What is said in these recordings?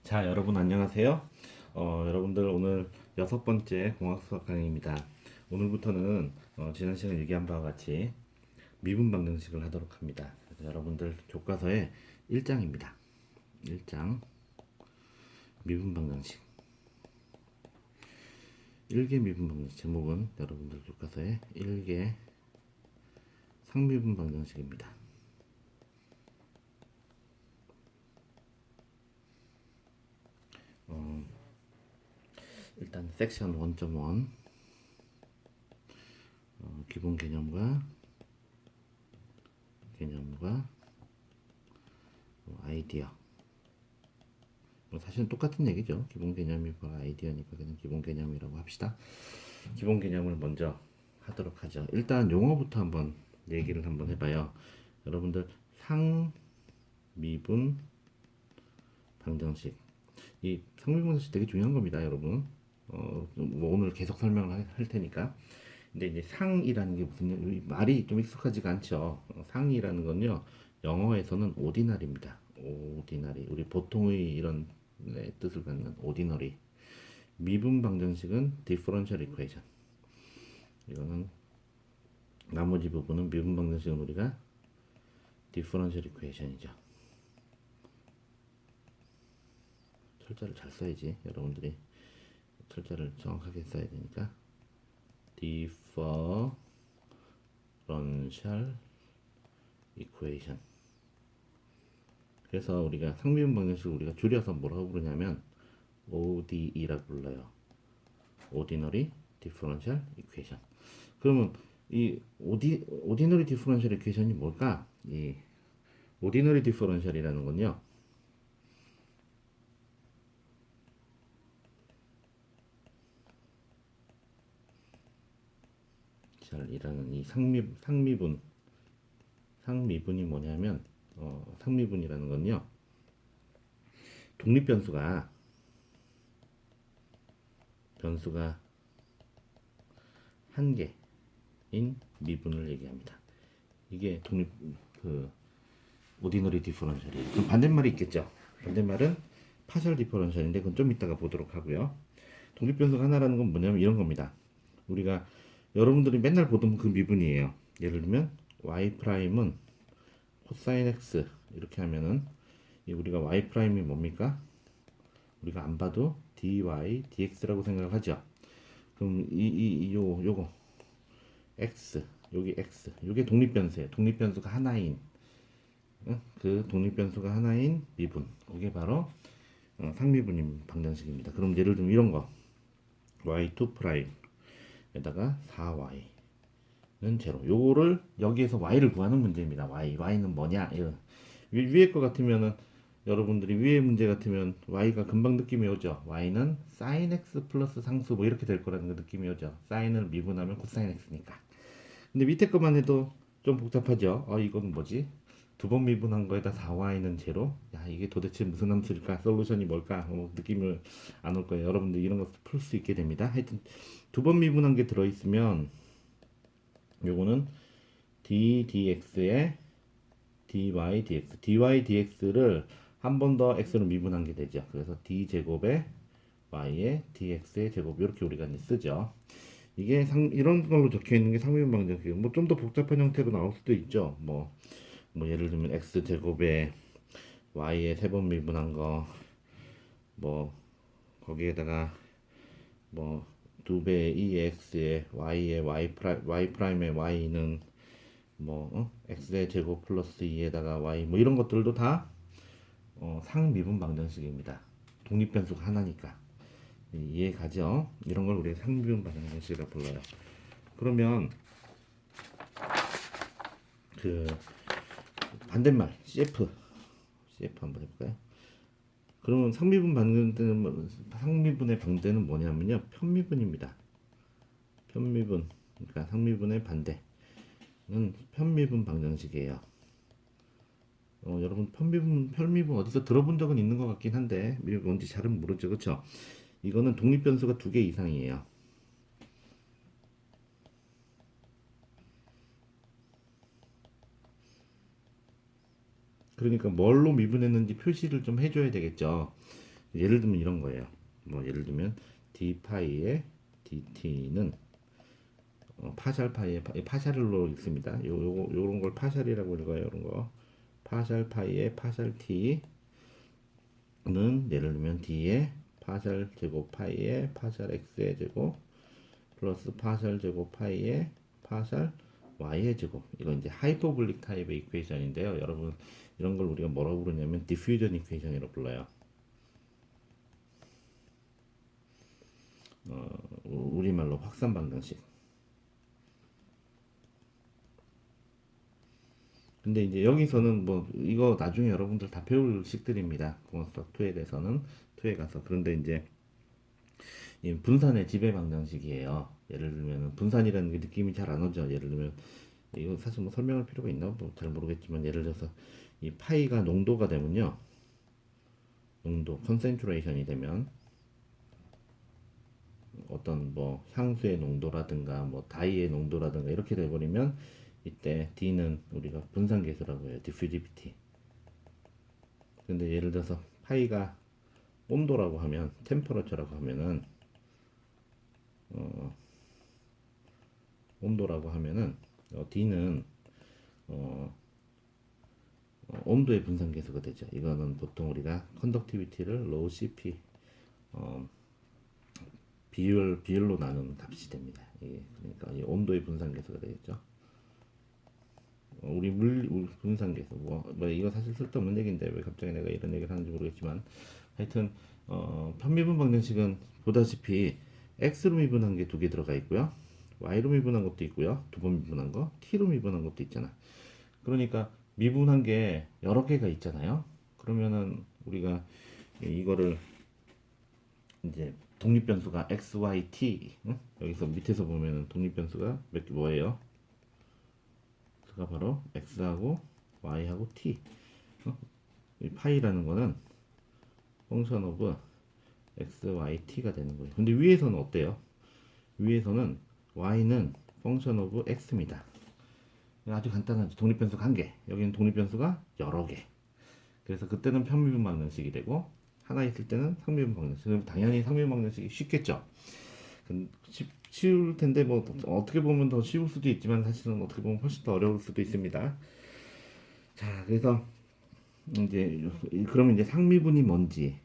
자, 여러분 안녕하세요. 여러분들 오늘 6번째 공학 수학 강의입니다. 오늘부터는 지난 시간 얘기한 바와 같이 미분 방정식을 하도록 합니다. 그래서 여러분들 교과서의 1장입니다. 1장 미분 방정식. 1개 미분 방정식 제목은 여러분들 교과서의 1개 상미분 방정식입니다. 일단 섹션 1.1 기본 개념과 아이디어. 사실은 똑같은 얘기죠. 기본 개념이 바로 아이디어니까 그냥 기본 개념이라고 합시다. 기본 개념을 먼저 하도록 하죠. 일단 용어부터 한번 얘기를 한번 해봐요. 여러분들 상미분 방정식. 이 상미분 방정식 되게 중요한 겁니다, 여러분. 뭐 오늘 계속 설명을 할 테니까. 근데 이제 상이라는 게 무슨 말이 좀 익숙하지가 않죠. 상이라는 건요, 영어에서는 오디너리입니다. 오디너리. 우리 보통의 이런 뜻을 갖는 오디너리. 미분 방정식은 디퍼런셜 이퀘이션. 이거는 나머지 부분은 미분 방정식은 우리가 디퍼런셜 이퀘이션이죠. 철자를 잘 써야지. 여러분들이 철자를 정확하게 써야 되니까. 디퍼런셜 이퀘이션. 그래서 우리가 상미분 방정식을 우리가 줄여서 뭐라고 부르냐면 ODE라고 불러요. Ordinary Differential Equation. 그러면 이 Ordinary Differential Equation이 뭘까? 이 Ordinary Differential이라는 건요. 이라는 이 상미분이 뭐냐면 상미분이라는 건요. 독립변수가 한 개인 미분을 얘기합니다. 이게 오디너리 디퍼런셜이에요. 그럼 반대말이 있겠죠. 반대말은 파셜 디퍼런셜인데 그건 좀 이따가 보도록 하고요. 독립변수가 하나라는 건 뭐냐면 이런 겁니다. 우리가 여러분들이 맨날 보던 그 미분이에요. 예를 들면 y 프라임은 코사인 x 이렇게 하면은 우리가 y 프라임이 뭡니까? 우리가 안 봐도 dy dx라고 생각을 하죠. 그럼 요거 x 여기 x 요게 독립변수예요. 독립변수가 하나인 그 독립변수가 하나인 미분. 그게 바로 상미분 방정식입니다. 그럼 예를 들면 이런 거 y2 프라임에다가 4y는 제로. 요거를 여기에서 y를 구하는 문제입니다. y는 뭐냐? 위에 거 같으면은 여러분들이 위에 문제 같으면 y가 금방 느낌이 오죠. y는 sin x 플러스 상수 뭐 이렇게 될 거라는 거 느낌이 오죠. sin을 미분하면 코사인 x니까. 근데 밑에 것만 해도 좀 복잡하죠. 이건 뭐지? 두 번 미분한 거에다 4y는 제로? 야, 이게 도대체 무슨 함수일까? 솔루션이 뭘까? 느낌을 안 올 거예요. 여러분들 이런 거 풀 수 있게 됩니다. 하여튼 두 번 미분한 게 들어있으면 요거는 d dx에 dy dx를 한 번 더 x로 미분한 게 되죠. 그래서 d 제곱에 y에 dx의 제곱 이렇게 우리가 이제 쓰죠. 이게 이런 걸로 적혀 있는 게 상미분 방정식이에요. 뭐 좀 더 복잡한 형태로 나올 수도 있죠. 뭐 예를 들면 x 제곱에 y에 세 번 미분한 거, 뭐 거기에다가 뭐 두 배의 2x에 y에 y 프라임의 y는 x의 제곱 플러스 2에다가 y 뭐 이런 것들도 다 상미분 방정식입니다. 독립변수가 하나니까 이해 가죠? 이런 걸 우리가 상미분 방정식이라고 불러요. 그러면 그 반대말 CF 한번 해볼까요? 그러면 상미분의 반대는 뭐냐면요, 편미분입니다. 편미분, 그러니까 상미분의 반대는 편미분 방정식이에요. 여러분 편미분 어디서 들어본 적은 있는 것 같긴 한데 뭔지 잘은 모르죠, 그렇죠? 이거는 독립변수가 두 개 이상이에요. 그러니까 뭘로 미분했는지 표시를 좀 해줘야 되겠죠. 예를 들면 이런 거예요. 뭐 예를 들면 d 파이의 dt는 파샬 파이의 파샬로 읽습니다. 요런 걸 파샬이라고 읽어요. 요런 거 파샬 파이의 파샬 t는 예를 들면 d의 파샬 제곱 파이의 파샬 x의 제곱 플러스 파샬 제곱 파이의 파샬 y의 제곱. 이거 이제 하이퍼볼릭 타입의 이퀘이션인데요. 여러분 이런 걸 우리가 뭐라고 부르냐면 디퓨전 이퀘이션이라고 불러요. 우리말로 확산 방정식. 근데 이제 여기서는 뭐 이거 나중에 여러분들 다 배울 식들입니다. 공학수학 2에 대해서는 2에 가서. 그런데 이제 이 분산의 지배 방정식이에요. 예를 들면 분산이라는 게 느낌이 잘 안 오죠. 예를 들면 이거 사실 뭐 설명할 필요가 있나 뭐 잘 모르겠지만 예를 들어서 이 파이가 농도가 되면요. 농도 컨센트레이션이 되면 어떤 뭐 향수의 농도라든가 뭐 다이의 농도라든가 이렇게 돼버리면 이때 D는 우리가 분산계수라고 해요. 디퓨지비티. 근데 예를 들어서 파이가 온도라고 하면 템퍼러처라고 하면은 온도라고 하면은 D는 온도의 분산계수가 되죠. 이거는 보통 우리가 컨덕티비티를 로우 CP 비율로 나누는 값이 됩니다. 이게 그러니까 이 온도의 분산계수가 되겠죠. 우리 분산계수 뭐 이거 사실 쓸데없는 얘기인데 왜 갑자기 내가 이런 얘기를 하는지 모르겠지만 하여튼 편미분 방정식은 보다시피 x로 미분한 게 두 개 들어가 있고요. y로 미분한 것도 있고요. 두 번 미분한 거, t로 미분한 것도 있잖아. 그러니까 미분한 게 여러 개가 있잖아요. 그러면은 우리가 이거를 이제 독립변수가 x, y, t 응? 여기서 밑에서 보면은 독립변수가 몇 개 뭐예요? 그가 바로 x하고 y하고 t. 이 파이라는 거는 펑션 오브 x, y, t가 되는 거예요. 근데 위에서는 어때요? 위에서는 y는 펑션 오브 x입니다. 아주 간단하죠. 독립변수가 한 개. 여기는 독립변수가 여러 개. 그래서 그때는 편미분 방정식이 되고 하나 있을 때는 상미분 방정식. 그럼 당연히 상미분 방정식이 쉽겠죠. 쉬울 텐데 뭐 어떻게 보면 더 쉬울 수도 있지만 사실은 어떻게 보면 훨씬 더 어려울 수도 있습니다. 자, 그래서 이제 그러면 이제 상미분이 뭔지,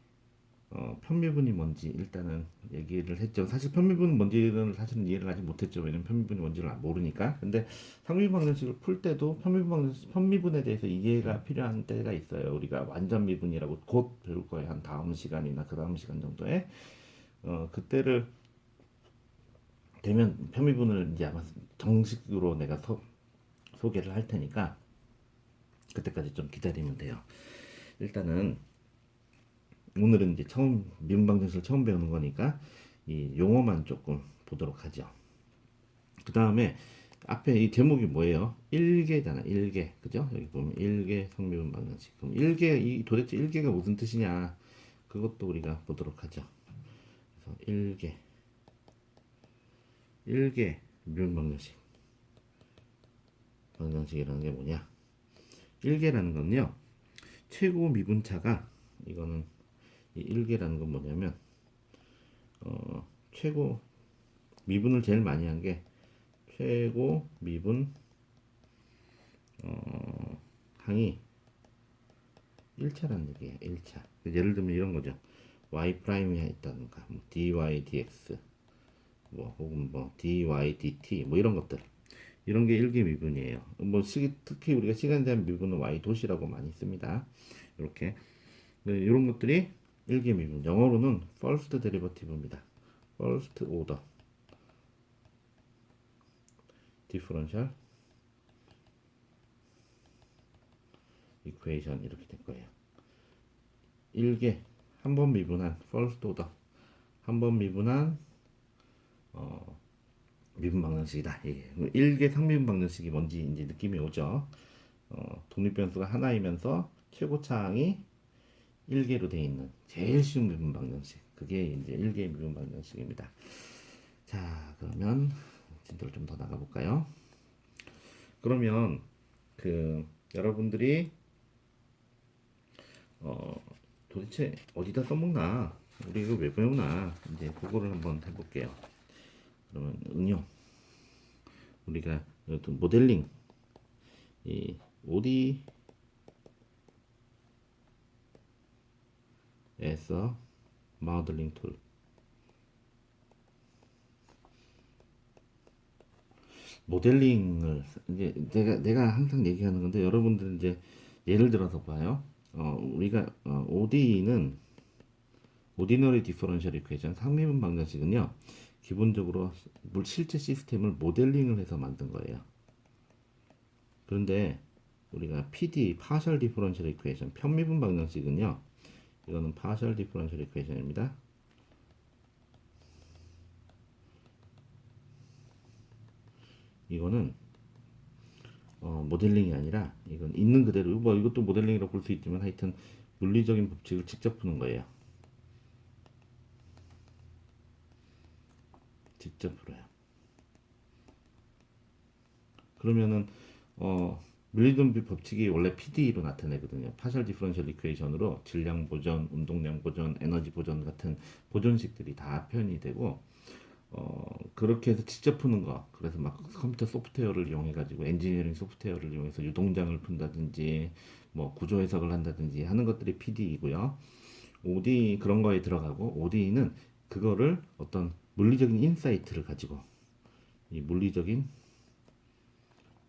편미분이 뭔지 일단은 얘기를 했죠. 사실 편미분은 뭔지는 사실은 이해를 아직 못했죠. 왜냐면 편미분이 뭔지를 모르니까. 근데 상미분 방정식을 풀 때도 편미분에 대해서 이해가 필요한 때가 있어요. 우리가 완전 미분이라고 곧 배울 거예요. 한 다음 시간이나 그 다음 시간 정도에 그때를 되면 편미분을 이제 아마 정식으로 내가 소개를 할 테니까 그때까지 좀 기다리면 돼요. 일단은 오늘은 이제 처음 미분방정식을 처음 배우는 거니까 이 용어만 조금 보도록 하죠. 그 다음에 앞에 이 제목이 뭐예요? 1계잖아. 1계. 그죠? 여기 보면 1계 성미분 방정식. 그럼 1계, 이 도대체 1계가 무슨 뜻이냐? 그것도 우리가 보도록 하죠. 그래서 1계 미분 방정식. 방정식이라는 게 뭐냐? 1계라는 건요. 최고 미분차가 이거는 이 1계라는 건 뭐냐면 최고 미분을 제일 많이 한 게 최고 미분 항이 1차라는 얘기예요. 1차. 예를 들면 이런 거죠. y 프라임이 있다든가 뭐 dy dx 뭐 혹은 뭐 dy dt 뭐 이런 것들. 이런 게 1계 미분이에요. 뭐 특히 우리가 시간 제한 미분은 y 도시라고 많이 씁니다. 이렇게 이런 것들이 1계 미분. 영어로는 first derivative입니다. first order differential equation 이렇게 될 거예요. 1개 한 번 미분한 first order 한 번 미분한 미분 방정식이다. 예. 1개 상미분 방정식이 뭔지 이제 느낌이 오죠. 독립변수가 하나이면서 최고차항이 1개로 되어 있는 제일 쉬운 미분 방정식. 그게 이제 1개 미분 방정식입니다. 자, 그러면 진도를 좀 더 나가 볼까요? 그러면 그 여러분들이 도대체 어디다 써먹나? 우리 이거 왜 배우나? 이제 그거를 한번 해볼게요. 그러면 응용. 우리가 어떤 모델링, 이 OD에서 모델링 툴. 모델링을 이제 내가 항상 얘기하는 건데 여러분들은 이제 예를 들어서 봐요. 우리가 OD는 오디너리 디퍼런셜 이퀘이션 상미분 방정식은요. 기본적으로 실제 시스템을 모델링을 해서 만든 거예요. 그런데 우리가 PD 파셜 디퍼런셜 이퀘이션 편미분 방정식은요. 이거는 파셜 디퍼런셜 이퀘이션입니다. 이거는 모델링이 아니라 이건 있는 그대로 뭐 이것도 모델링이라고 볼 수 있지만 하여튼 물리적인 법칙을 직접 푸는 거예요. 직접 풀어요. 그러면은 물리적 법칙이 원래 PD로 나타내거든요. 파셜 디퍼런셜 이퀘이션으로 질량 보전, 운동량 보전, 에너지 보전 같은 보존식들이 다 표현이 되고 그렇게 해서 직접 푸는 거. 그래서 막 컴퓨터 소프트웨어를 이용해 가지고 엔지니어링 소프트웨어를 이용해서 유동장을 푼다든지 뭐 구조 해석을 한다든지 하는 것들이 PD이고요. OD 그런 거에 들어가고 OD는 그거를 어떤 물리적인 인사이트를 가지고 이 물리적인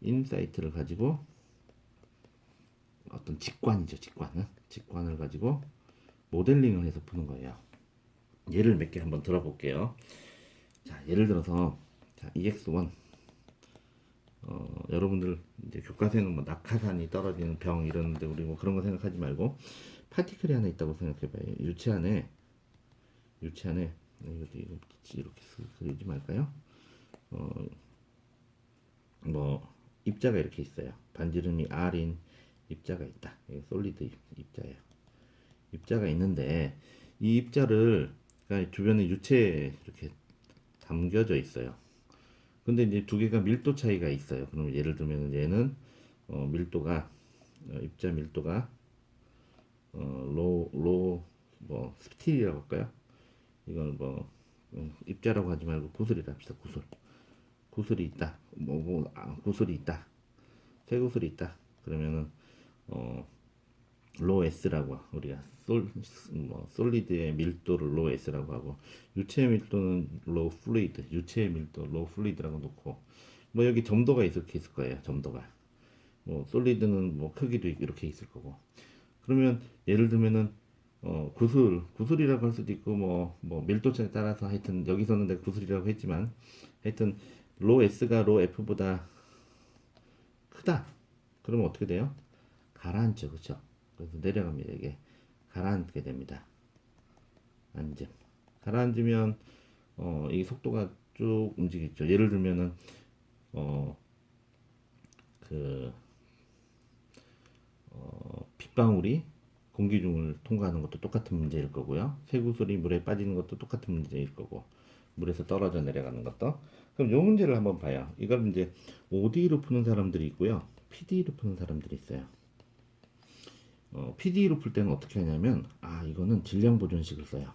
인사이트를 가지고 어떤 직관이죠, 직관을 가지고 모델링을 해서 푸는 거예요. 예를 몇 개 한번 들어볼게요. 자, 예를 들어서 자, EX1 여러분들 이제 교과서에는 뭐 낙하산이 떨어지는 병 이러는데 우리 뭐 그런 거 생각하지 말고 파티클이 하나 있다고 생각해봐요. 유체 안에 이것도 이렇게 그리지 말까요? 뭐 입자가 이렇게 있어요. 반지름이 R인 입자가 있다. 이게 솔리드 입자예요. 입자가 있는데 이 입자를 그러니까 주변에 유체에 이렇게 담겨져 있어요. 근데 이제 두 개가 밀도 차이가 있어요. 그럼 예를 들면 얘는 밀도가 입자 밀도가 로뭐 스틸이라고 할까요? 이걸 뭐 입자라고 하지 말고 구슬이라 합시다. 구슬이 있다. 구슬이 있다. 쇠구슬이 있다. 그러면은 어, 로 S라고 우리가 솔리드의 밀도를 로 S라고 하고 유체의 밀도는 로 플루이드, 유체의 밀도 로 플루이드라고 놓고 뭐 여기 점도가 이렇게 있을 거예요. 점도가 뭐 솔리드는 뭐 크기도 이렇게 있을 거고 그러면 예를 들면은 구슬이라고 할 수도 있고 뭐 밀도차에 따라서 하여튼 여기서는 내가 구슬이라고 했지만 하여튼 로 S가 로 F보다 크다. 그러면 어떻게 돼요? 가라앉죠, 그렇죠? 그래서 내려갑니다. 이게 가라앉게 됩니다. 앉음. 가라앉으면 이 속도가 쭉 움직이죠. 예를 들면은 어, 그 빗방울이 공기 중을 통과하는 것도 똑같은 문제일 거고요. 쇠구슬이 물에 빠지는 것도 똑같은 문제일 거고 물에서 떨어져 내려가는 것도. 그럼 이 문제를 한번 봐요. 이걸 이제 OD로 푸는 사람들이 있고요. PD로 푸는 사람들이 있어요. PD로 풀 때는 어떻게 하냐면 이거는 질량 보존식을 써요.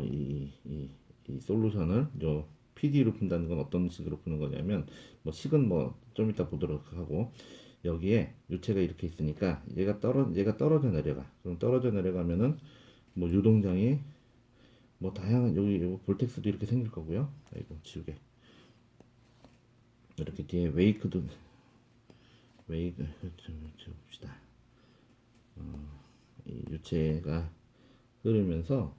이 솔루션을 PD로 푼다는 건 어떤 식으로 푸는 거냐면 뭐 식은 뭐 좀 이따 보도록 하고 여기에 유체가 이렇게 있으니까 얘가 떨어져 내려가. 그럼 떨어져 내려가면은 뭐 유동장이 뭐 다양한 여기 볼텍스도 이렇게 생길 거고요. 아이고 지우개. 이렇게 뒤에 웨이크 좀 봅시다. 이 유체가 흐르면서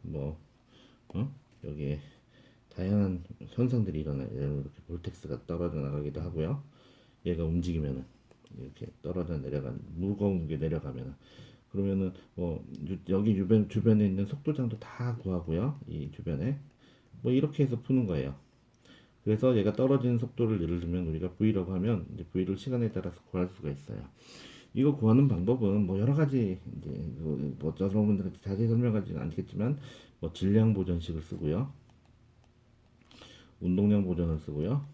여기에 다양한 현상들이 일어나요. 이렇게 볼텍스가 떨어져 나가기도 하고요. 얘가 움직이면은 이렇게 떨어져 내려간 무거운 게 내려가면은 그러면은 여기 주변에 있는 속도장도 다 구하고요. 이 주변에 뭐 이렇게 해서 푸는 거예요. 그래서 얘가 떨어지는 속도를 예를 들면 우리가 V라고 하면 이제 V를 시간에 따라서 구할 수가 있어요. 이거 구하는 방법은 뭐 여러 가지 이제 뭐 여러분들한테 자세히 설명하지는 않겠지만 뭐 질량 보존식을 쓰고요. 운동량 보존을 쓰고요.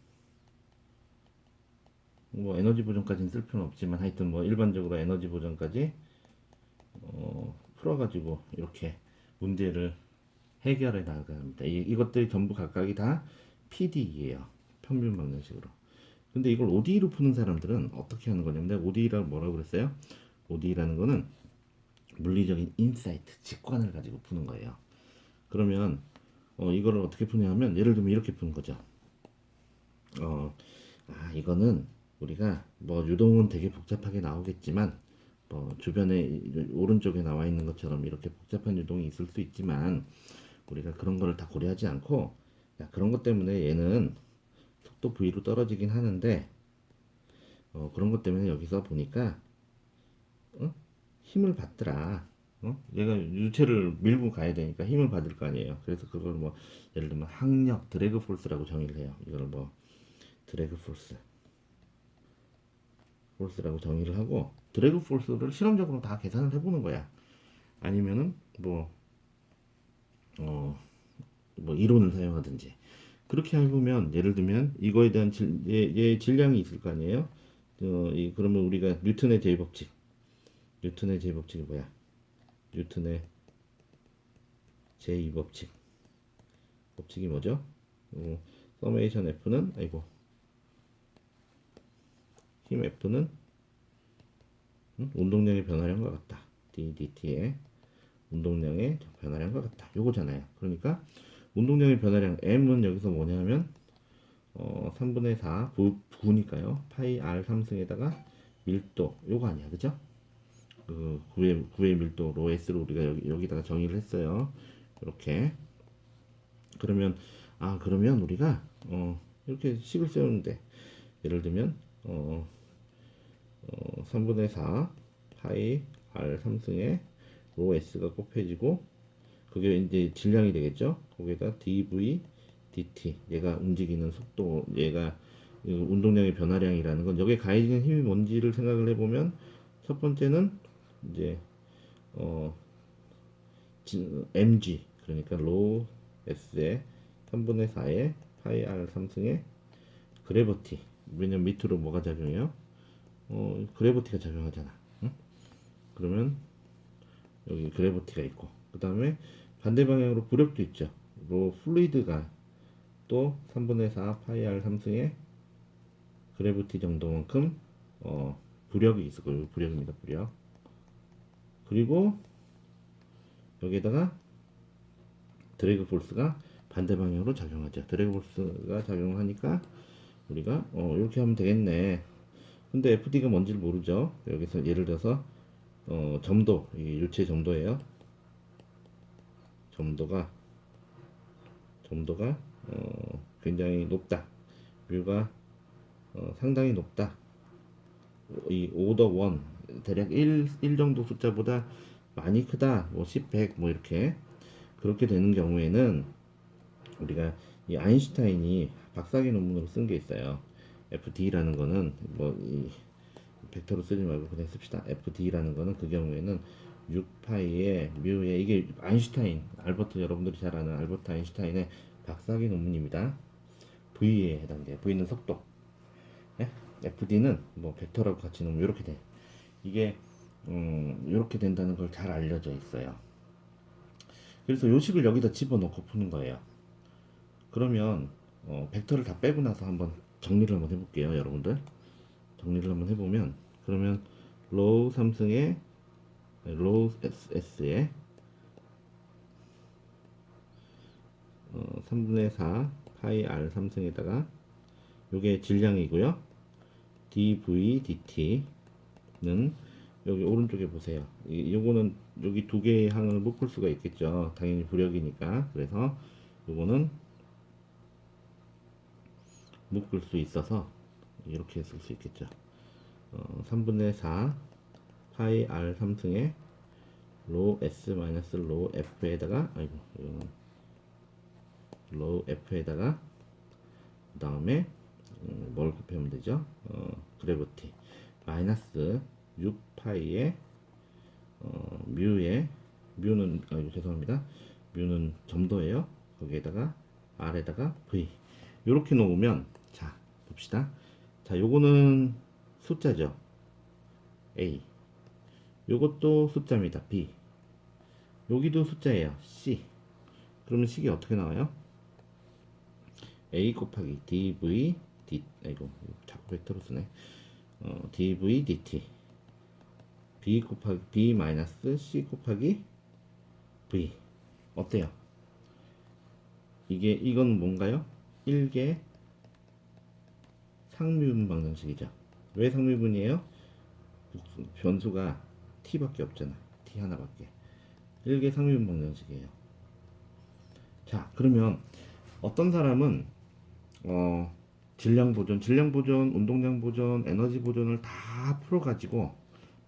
뭐 에너지 보존까지는 쓸 필요는 없지만 하여튼 뭐 일반적으로 에너지 보존까지 풀어가지고 이렇게 문제를 해결해 나갑니다. 이것들이 전부 각각이 다 PDE예요. 평균 방정식으로. 근데 이걸 ODE로 푸는 사람들은 어떻게 하는 거냐면, 내가 ODE라고 뭐라고 그랬어요? ODE라는 거는 물리적인 인사이트, 직관을 가지고 푸는 거예요. 그러면 이거를 어떻게 푸냐면, 예를 들면 이렇게 푸는 거죠. 이거는 우리가 뭐 유동은 되게 복잡하게 나오겠지만, 뭐 주변에 오른쪽에 나와 있는 것처럼 이렇게 복잡한 유동이 있을 수 있지만, 우리가 그런 거를 다 고려하지 않고, 야, 그런 것 때문에 얘는 속도 V로 떨어지긴 하는데, 그런 것 때문에 여기서 보니까 힘을 받더라. 얘가 유체를 밀고 가야 되니까 힘을 받을 거 아니에요. 그래서 그걸 뭐 예를 들면 항력, 드래그 포스라고 정의를 해요. 이걸 뭐 드래그 포스라고 정의를 하고, 드래그 포스를 실험적으로 다 계산을 해보는 거야. 아니면은 뭐 이론을 사용하든지. 그렇게 해보면, 예를 들면 이거에 대한 얘 질량이 있을 거 아니에요. 그러면 우리가 뉴턴의 제일법칙이 뭐야? 뉴턴의 제2법칙. 법칙이 뭐죠? 서메이션 F는, 힘 F는 운동량의 변화량과 같다. dt의 운동량의 변화량과 같다. 요거잖아요. 그러니까 운동량의 변화량 M은 여기서 뭐냐면 3분의 4 9니까요. 파이 R 3승에다가 밀도, 요거 아니야, 그죠? 구의 밀도 로 S로 우리가 여기다가 정의를 했어요. 이렇게. 그러면 우리가 이렇게 식을 세우는데, 예를 들면 3분의 4 파이 R 3승에 로 S가 곱해지고, 그게 이제 질량이 되겠죠. 거기에다 dv dt, 얘가 움직이는 속도, 얘가 운동량의 변화량이라는 건, 여기에 가해지는 힘이 뭔지를 생각을 해보면, 첫 번째는 이제 mg, 그러니까 로 s의 3분의 4의 파이 r 3승의 그래버티. 왜냐면 밑으로 뭐가 작용해요? 그래버티가 작용하잖아. 응? 그러면 여기 그래버티가 있고, 그 다음에 반대 방향으로 부력도 있죠. 로 플루이드가 또 3분의 4 파이 r 3승의 그래비티 정도만큼 부력이 있을 거예요. 부력입니다. 부력. 그리고 여기에다가 드래그 포스가 반대 방향으로 작용하죠. 드래그 포스가 작용하니까 우리가 이렇게 하면 되겠네. 근데 FD가 뭔지를 모르죠. 여기서 예를 들어서 점도, 이게 유체 점도예요. 점도가 굉장히 높다. 뮤가 상당히 높다. 이 오더 1, 대략 1 정도 숫자보다 많이 크다. 뭐 10, 100, 뭐 이렇게. 그렇게 되는 경우에는 우리가 이 아인슈타인이 박사학위 논문으로 쓴 게 있어요. FD라는 거는 뭐 이 벡터로 쓰지 말고 그냥 씁시다. FD라는 거는 그 경우에는 6파이의 뮤의, 이게 아인슈타인, 알버트, 여러분들이 잘 아는 알버트 아인슈타인의 박사학위 논문입니다. V에 해당돼요. V는 속도. 예? FD는 뭐 벡터라고 같이 놓으면 이렇게 돼. 이게 이렇게 된다는 걸 잘 알려져 있어요. 그래서 요식을 여기다 집어넣고 푸는 거예요. 그러면 벡터를 다 빼고 나서 한번 정리를 한번 해볼게요, 여러분들. 정리를 한번 해보면, 그러면 로우 삼승의 로우 S의 3분의 4 파이 R 삼승에다가 요게 질량이고요. dv dt는 여기 오른쪽에 보세요. 요거는 여기 두 개의 항을 묶을 수가 있겠죠. 당연히 부력이니까. 그래서 요거는 묶을 수 있어서 이렇게 쓸 수 있겠죠. 3분의 4 파이 r 3승의 로 s 마이너스 로 f에다가, 이거는 로 f에다가 그 다음에 뭘 곱하면 되죠? 그래비티 마이너스 6파이의 뮤는 죄송합니다. 뮤는 점도예요. 거기에다가 r에다가 v, 요렇게 놓으면, 자 봅시다. 자, 요거는 숫자죠. a, 요것도 숫자입니다. b. 여기도 숫자예요. C. 그러면 식이 어떻게 나와요? A 곱하기 dv d 아이고 자꾸 벡터로 쓰네. dv dt b 곱하기 b 마이너스 c 곱하기 v 어때요? 이건 뭔가요? 1개 상미분 방정식이죠. 왜 상미분이에요? 변수가 t밖에 없잖아. t 하나밖에. 1개 상미분 방정식이에요. 자, 그러면 어떤 사람은 질량 보존, 운동량 보존, 에너지 보존을 다 풀어가지고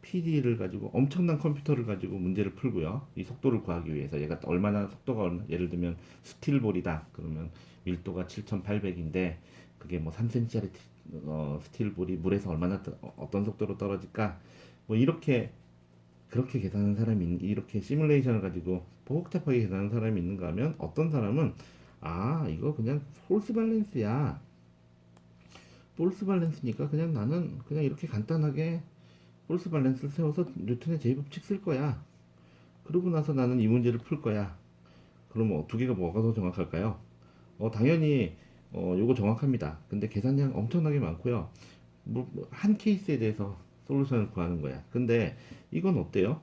PD를 가지고 엄청난 컴퓨터를 가지고 문제를 풀고요. 이 속도를 구하기 위해서 얘가 얼마나 속도가 예를 들면 스틸볼이다. 그러면 밀도가 7,800인데 그게 뭐 3cm짜리 스틸볼이 물에서 얼마나 어떤 속도로 떨어질까? 뭐 이렇게 그렇게 계산하는 사람이 이렇게 시뮬레이션을 가지고 복잡하게 계산하는 사람이 있는가 하면 어떤 사람은 아 이거 그냥 폴스 밸런스야. 폴스 밸런스니까 그냥 나는 그냥 이렇게 간단하게 폴스 밸런스를 세워서 뉴턴의 제이법칙 쓸 거야. 그러고 나서 나는 이 문제를 풀 거야. 그러면 두 개가 뭐가 더 정확할까요? 당연히 요거 정확합니다. 근데 계산량 엄청나게 많고요. 한 케이스에 대해서 솔루션을 구하는 거야. 근데 이건 어때요?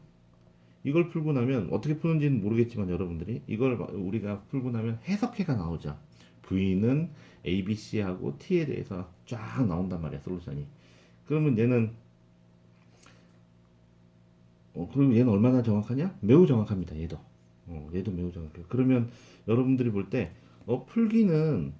이걸 풀고 나면 어떻게 푸는지는 모르겠지만 여러분들이 이걸 우리가 풀고 나면 해석해가 나오죠. V는 A, B, C하고 T에 대해서 쫙 나온단 말이야 솔루션이. 그러면 얘는 그럼 얘는 얼마나 정확하냐? 매우 정확합니다. 얘도 매우 정확해요. 그러면 여러분들이 볼 때 풀기는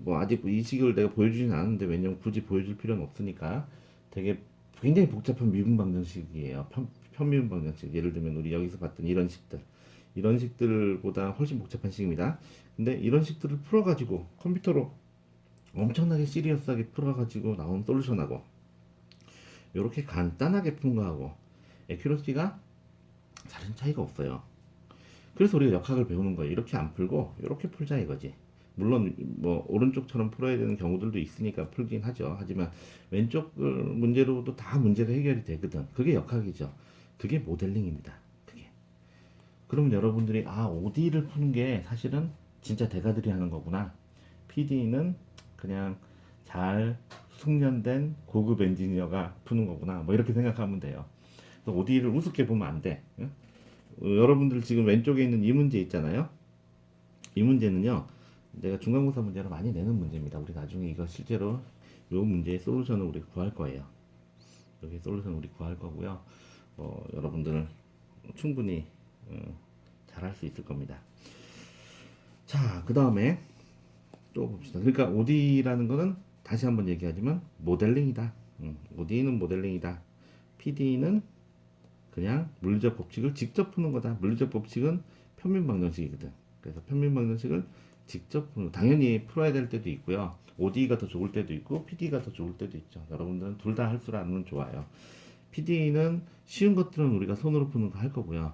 뭐 아직 이 식을 내가 보여주진 않았는데 왜냐면 굳이 보여줄 필요는 없으니까 되게 굉장히 복잡한 미분 방정식이에요. 편미분 방정식. 예를 들면 우리 여기서 봤던 이런 식들보다 훨씬 복잡한 식입니다. 근데 이런 식들을 풀어가지고 컴퓨터로 엄청나게 시리어스하게 풀어가지고 나온 솔루션하고 이렇게 간단하게 푼 거하고 에큐러시가 다른 차이가 없어요. 그래서 우리가 역학을 배우는 거예요. 이렇게 안 풀고 이렇게 풀자 이거지. 물론 뭐 오른쪽처럼 풀어야 되는 경우들도 있으니까 풀긴 하죠. 하지만 왼쪽 문제로도 다 문제가 해결이 되거든. 그게 역학이죠. 그게 모델링입니다. 그게. 그러면 여러분들이 OD를 푸는 게 사실은 진짜 대가들이 하는 거구나. PD는 그냥 잘 숙련된 고급 엔지니어가 푸는 거구나. 뭐 이렇게 생각하면 돼요. OD를 우습게 보면 안 돼. 응? 여러분들 지금 왼쪽에 있는 이 문제 있잖아요. 이 문제는요. 내가 중간고사 문제로 많이 내는 문제입니다. 우리 나중에 이거 실제로 요 문제의 솔루션을 우리 구할 거예요. 여기 솔루션 우리 구할 거고요. 여러분들 충분히 잘할 수 있을 겁니다. 자, 그 다음에 또 봅시다. 그러니까 OD라는 거는 다시 한번 얘기하지만 모델링이다. OD는 모델링이다. PD는 그냥 물리적 법칙을 직접 푸는 거다. 물리적 법칙은 편민방정식이거든. 그래서 편민방정식을 직접 푸는 당연히 풀어야 될 때도 있고요. OD가 더 좋을 때도 있고 PD가 더 좋을 때도 있죠. 여러분들은 둘 다 할 줄 아는 좋아요. PD는 쉬운 것들은 우리가 손으로 푸는 거 할 거고요.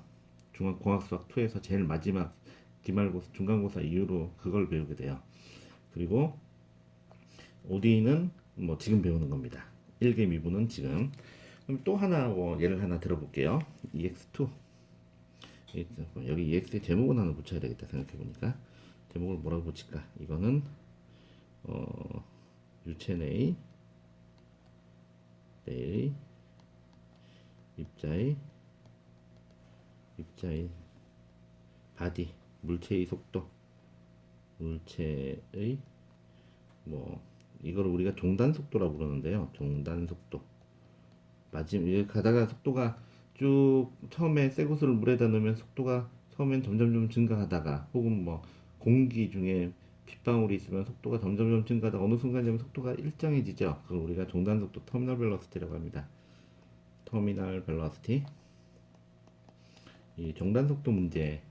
중앙공학수학 2에서 제일 마지막 기말고사 중간고사 이후로 그걸 배우게 돼요. 그리고 OD는 뭐 지금 배우는 겁니다. 1개 미분은 지금. 그럼 또 하나 예를 하나 들어볼게요. EX2. 여기 EX의 제목은 하나 붙여야 되겠다 생각해보니까 제목을 뭐라고 붙일까? 이거는 유체내의 내의 입자의 바디 물체의 속도 물체의 뭐 이걸 우리가 종단 속도라고 부르는데요. 종단 속도 이게 가다가 속도가 쭉 처음에 쇠구슬을 물에다 넣으면 속도가 처음엔 점점점 증가하다가 혹은 뭐 공기 중에 빗방울이 있으면 속도가 점점점 증가하다가 어느 순간 되면 속도가 일정해지죠. 그걸 우리가 종단 속도 터미널 벨러시티라고 합니다. 터미널 벨러시티. 이 종단 속도 문제예요.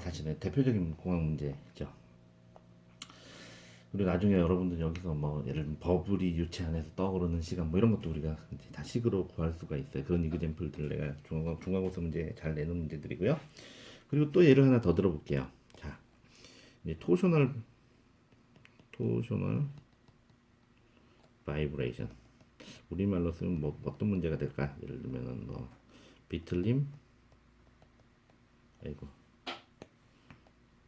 사실은 대표적인 공학 문제죠. 그리고 나중에 여러분들 여기서 뭐 예를 들면 버블이 유체 안에서 떠오르는 시간 뭐 이런 것도 우리가 다 식으로 구할 수가 있어요. 그런 이그젠플들 내가 중간고사 문제 잘 내는 문제들이고요. 그리고 또 예를 하나 더 들어볼게요. 자, 이제 토셔널 바이브레이션 우리말로 쓰면 뭐 어떤 문제가 될까? 예를 들면은 뭐 비틀림 아이고,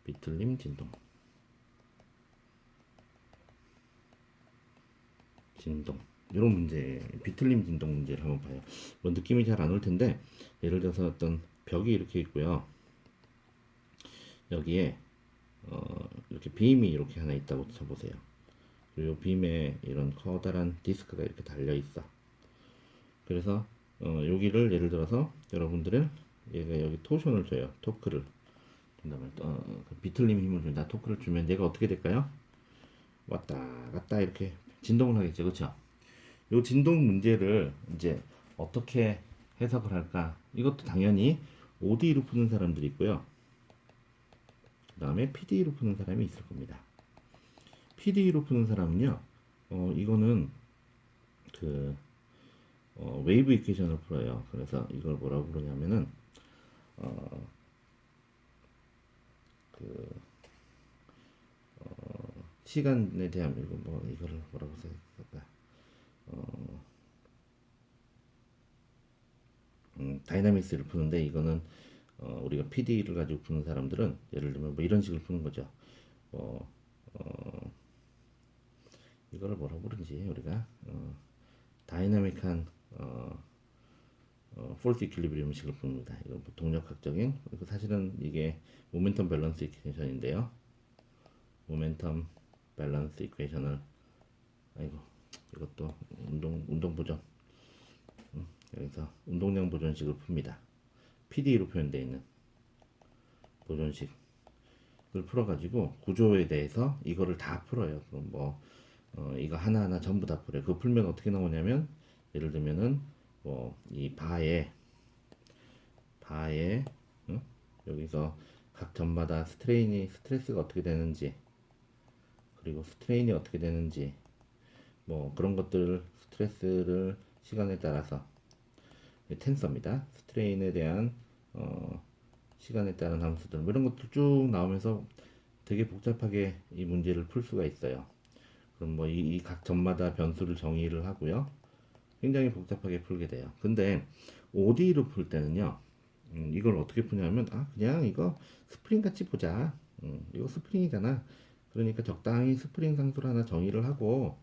비틀림 진동. 진동. 이런 문제, 비틀림 진동 문제를 한번 봐요. 뭐 느낌이 잘 안 올 텐데, 예를 들어서 어떤 벽이 이렇게 있고요. 여기에 이렇게 빔이 이렇게 하나 있다고 쳐보세요. 그리고 빔에 이런 커다란 디스크가 이렇게 달려 있어. 그래서 여기를 예를 들어서 여러분들은 얘가 여기 토션을 줘요. 토크를. 그다음에 비틀림 힘을 준다. 토크를 주면 얘가 어떻게 될까요? 왔다 갔다 이렇게 진동을 하겠죠. 그렇죠? 이 진동 문제를 이제 어떻게 해석을 할까? 이것도 당연히 OD로 푸는 사람들이 있고요. 그 다음에 PD로 푸는 사람이 있을 겁니다. PD로 푸는 사람은요, 이거는 그 웨이브 이퀘이션을 풀어요. 그래서 이걸 뭐라고 그러냐면은 그 시간에 대한 이거 뭐 이거를 뭐라고 생각할까? 다이나믹스를 푸는데 이거는 우리가 PD를 가지고 푸는 사람들은 예를 들면 뭐 이런 식으로 푸는 거죠. 어, 이거를 뭐라고 부르지 우리가 다이나믹한 폴스 이퀄리브리움 식을 풉니다. 이거 뭐 동력학적인 사실은 이게 모멘텀 밸런스 이퀘이션인데요. 모멘텀 밸런스 이퀘이션을 아이고 이것도 운동 보존 여기서 운동량 보존식을 풉니다. PD로 표현되어 있는 보존식을 풀어가지고 구조에 대해서 이거를 다 풀어요. 그럼 뭐 이거 하나하나 전부 다 풀어요. 그거 풀면 어떻게 나오냐면 예를 들면은 뭐 이 바에 여기서 각 점마다 스트레스가 어떻게 되는지 그리고 스트레인이 어떻게 되는지 뭐 그런 것들 스트레스를 시간에 따라서 텐서입니다. 스트레인에 대한 시간에 따른 함수들 뭐 이런 것들 쭉 나오면서 되게 복잡하게 이 문제를 풀 수가 있어요. 그럼 뭐 이 각 점마다 변수를 정의를 하고요. 굉장히 복잡하게 풀게 돼요. 근데 OD로 풀 때는요. 이걸 어떻게 푸냐면 그냥 이거 스프링 같이 보자. 이거 스프링이잖아. 그러니까 적당히 스프링 상수를 하나 정의를 하고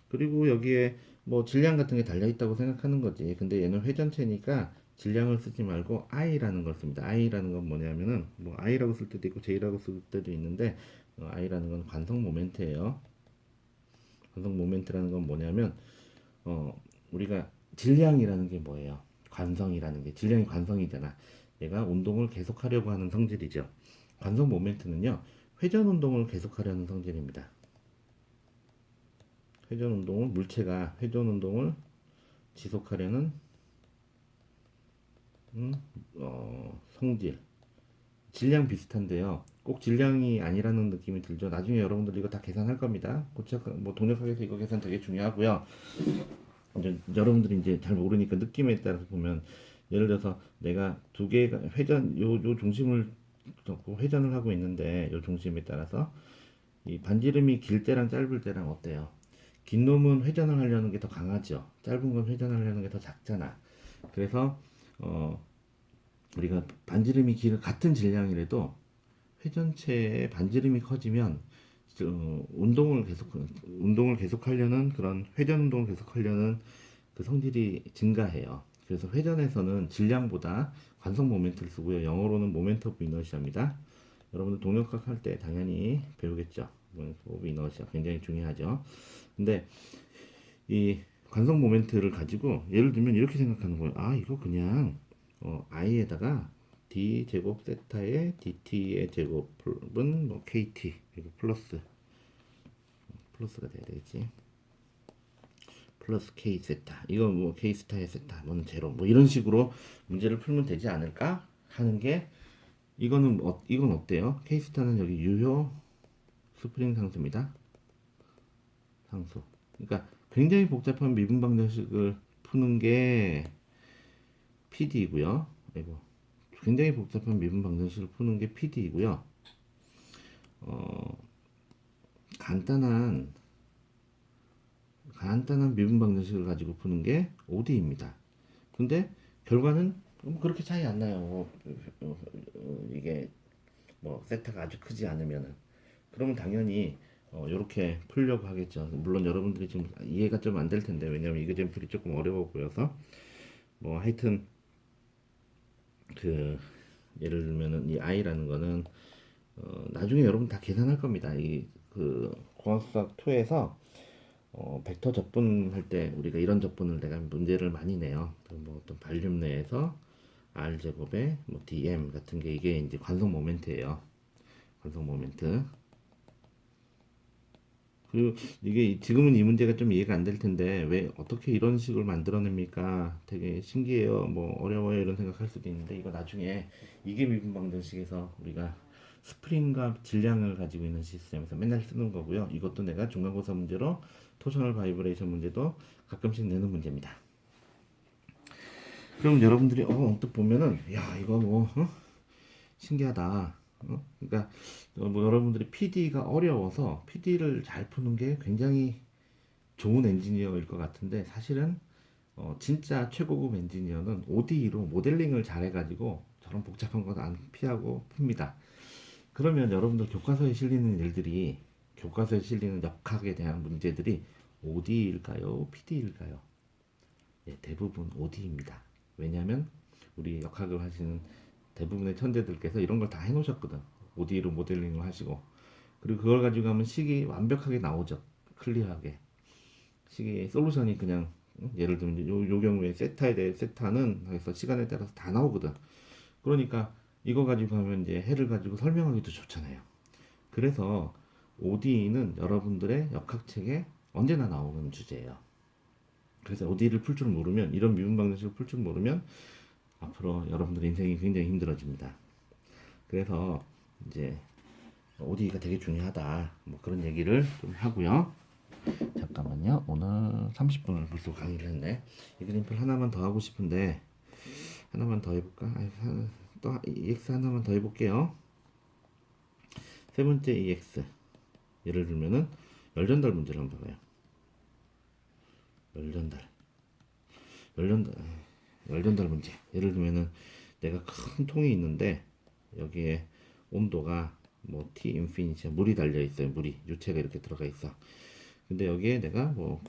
그리고 여기에 뭐 질량 같은 게 달려 있다고 생각하는 거지. 근데 얘는 회전체니까 질량을 쓰지 말고 I라는 걸 씁니다. I라는 건 뭐냐면은 뭐 I라고 쓸 때도 있고 J라고 쓸 때도 있는데 I라는 건 관성 모멘트예요. 관성 모멘트라는 건 뭐냐면 우리가 질량이라는 게 뭐예요? 관성이라는 게 질량이 관성이잖아. 얘가 운동을 계속하려고 하는 성질이죠. 관성 모멘트는요. 회전 운동을 계속하려는 성질입니다. 물체가 회전 운동을 지속하려는 성질. 질량 비슷한데요. 꼭 질량이 아니라는 느낌이 들죠. 나중에 여러분들 이거 다 계산할 겁니다. 뭐 동력학에서 이거 계산 되게 중요하고요. 이제 여러분들이 이제 잘 모르니까 느낌에 따라서 보면 예를 들어서 내가 두 개가 요 중심을 놓고 회전을 하고 있는데 요 중심에 따라서 이 반지름이 길 때랑 짧을 때랑 어때요? 긴 놈은 회전을 하려는 게 더 강하죠. 짧은 건 회전하려는 게 더 작잖아. 그래서 우리가 반지름이 같은 질량이라도 회전체의 반지름이 커지면 운동을 계속하려는 그런 회전 운동을 계속하려는 그 성질이 증가해요. 그래서 회전에서는 질량보다 관성 모멘트를 쓰고요. 영어로는 모멘트 오브 이너시아입니다. 여러분들 동력학 할 때 당연히 배우겠죠. 모멘트 오브 이너시아 굉장히 중요하죠. 근데 이 관성 모멘트를 가지고 예를 들면 이렇게 생각하는 거예요. 이거 그냥 i에다가 d 제곱 세타의 dt의 제곱은 뭐 kt 그리고 플러스가 돼야 되겠지. 플러스 k 세타 이거 뭐 k 스타의 세타 뭐는 제로 뭐 이런 식으로 문제를 풀면 되지 않을까 하는 게 이건 어때요? k 스타는 여기 유효 스프링 상수입니다. 상수. 그러니까 굉장히 복잡한 미분 방정식을 푸는 게 PD이고요. 아이고. 굉장히 복잡한 미분 방정식을 푸는 게 PD이고요. 간단한 미분 방정식을 가지고 푸는 게 OD입니다. 근데 결과는 그렇게 차이 안 나요. 이게 뭐 세타가 아주 크지 않으면은 그러면 당연히 요렇게 풀려고 하겠죠. 물론 여러분들이 지금 이해가 좀 안 될 텐데 왜냐면 이그젠플이 조금 어려워 보여서 뭐 하여튼 그 예를 들면은 이 i라는 거는 나중에 여러분 다 계산할 겁니다. 이 그 공학수학 2에서 벡터 접분할 때 우리가 이런 접분을 내가 문제를 많이 내요. 뭐 어떤 발륨 내에서 r 제곱에 뭐 dm 같은 게 이게 이제 관성 모멘트예요. 관성 모멘트. 그리고 이게 지금은 이 문제가 좀 이해가 안 될 텐데 왜 어떻게 이런 식을 만들어냅니까? 되게 신기해요. 뭐 어려워요 이런 생각할 수도 있는데 이거 나중에 이계 미분 방정식에서 우리가 스프링과 질량을 가지고 있는 시스템에서 맨날 쓰는 거고요. 이것도 내가 중간고사 문제로 토셔널 바이브레이션 문제도 가끔씩 내는 문제입니다. 그럼 여러분들이 언뜻 보면은 야 이거 뭐 신기하다. 그러니까 뭐 여러분들이 PD가 어려워서 PD를 잘 푸는 게 굉장히 좋은 엔지니어일 것 같은데 사실은 진짜 최고급 엔지니어는 ODE로 모델링을 잘해가지고 저런 복잡한 건 안 피하고 풉니다. 그러면 여러분들 교과서에 실리는 일들이 교과서에 실리는 역학에 대한 문제들이 ODE일까요? PD일까요? 예, 대부분 OD입니다. 왜냐하면 우리 역학을 하시는 대부분의 천재들께서 이런 걸 다 해놓으셨거든. OD로 모델링을 하시고 그리고 그걸 가지고 하면 식이 완벽하게 나오죠. 클리어하게 식의 솔루션이 그냥 예를 들면 요 경우에 세타에 대해 세타는 그래서 시간에 따라서 다 나오거든. 그러니까 이거 가지고 하면 이제 해를 가지고 설명하기도 좋잖아요. 그래서 ODE는 여러분들의 역학책에 언제나 나오는 주제예요. 그래서 ODE를 풀 줄 모르면 이런 미분 방정식을 풀 줄 모르면 앞으로 여러분들 인생이 굉장히 힘들어집니다. 그래서 이제 ODE가 되게 중요하다. 뭐 그런 얘기를 좀 하고요. 잠깐만요. 오늘 30분을 벌써 강의를 했네. 이그림플 하나만 더 하고 싶은데 하나만 더 해볼까? 또 EX 하나만 더 해볼게요. 세 번째 EX 예를 들면은 열전달 문제를 한번 봐봐요. 열전달 열전달 열전달 문제 예를 들면은 내가 큰 통이 있는데 여기에 온도가 뭐 T 인피니티 물이 달려 있어요. 물이 유체가 이렇게 들어가 있어. 근데 여기에 내가 뭐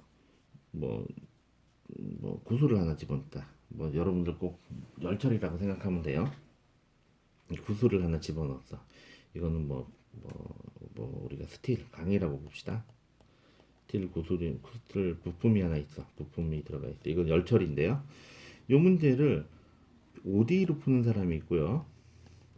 구슬을 하나 집어넣다. 뭐 여러분들 꼭 열처리라고 생각하면 돼요. 구슬을 하나 집어넣었어. 이거는 우리가 스틸 강이라고 봅시다. 스틸 구슬 부품이 하나 있어. 부품이 들어가 있어. 이건 열처리인데요. 이 문제를 ODE로 푸는 사람이 있고요.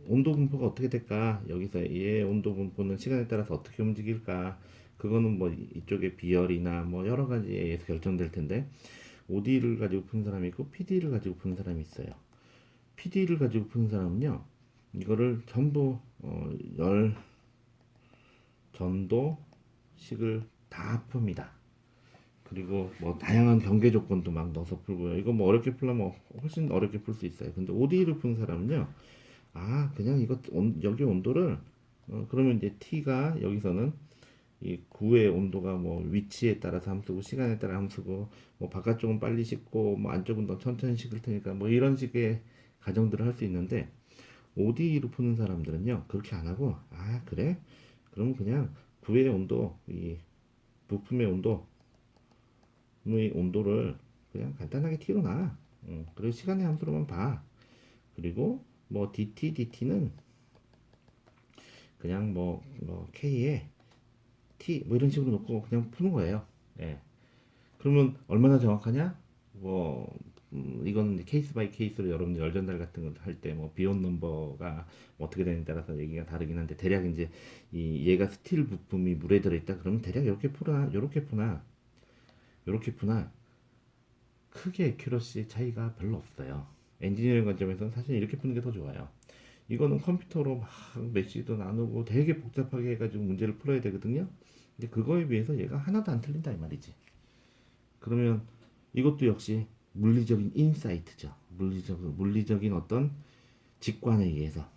온도 분포가 어떻게 될까? 여기서 얘 온도 분포는 시간에 따라서 어떻게 움직일까? 그거는 뭐 이쪽에 비열이나 뭐 여러 가지에 의해서 결정될 텐데 OD를 가지고 푸는 사람이 있고 PD를 가지고 푸는 사람이 있어요. PD를 가지고 푸는 사람은요, 이거를 전부 열 전도식을 다 풉니다. 그리고 뭐 다양한 경계 조건도 막 넣어서 풀고요. 이거 뭐 어렵게 풀려면 훨씬 어렵게 풀 수 있어요. 근데 OD를 푸는 사람은요, 그냥 이거 여기 온도를 그러면 이제 T가 여기서는 이 구의 온도가 뭐 위치에 따라서 함수고 시간에 따라 함수고 뭐 바깥쪽은 빨리 식고 뭐 안쪽은 더 천천히 식을 테니까 뭐 이런 식의 가정들을 할 수 있는데 ODE로 푸는 사람들은요 그렇게 안 하고 그래? 그럼 그냥 구의 온도 이 부품의 온도를 그냥 간단하게 T로 놔. 그리고 시간의 함수로만 봐. 그리고 뭐 DT는 그냥 K에 T 뭐 이런 식으로 놓고 그냥 푸는 거예요. 예. 그러면 얼마나 정확하냐? 이건 이제 케이스 바이 케이스로 여러분들 열전달 같은 거 할 때 뭐 비온 넘버가 어떻게 되느냐에 따라서 얘기가 다르긴 한데 대략 이제 얘가 스틸 부품이 물에 들어있다 그러면 대략 이렇게 푸나 이렇게 푸나 크게 에큐러시 차이가 별로 없어요. 엔지니어링 관점에서는 사실 이렇게 푸는 게 더 좋아요. 이거는 컴퓨터로 막 메시도 나누고 되게 복잡하게 해가지고 문제를 풀어야 되거든요. 근데 그거에 비해서 얘가 하나도 안 틀린다 이 말이지. 그러면 이것도 역시 물리적인 인사이트죠. 물리적인 어떤 직관에 의해서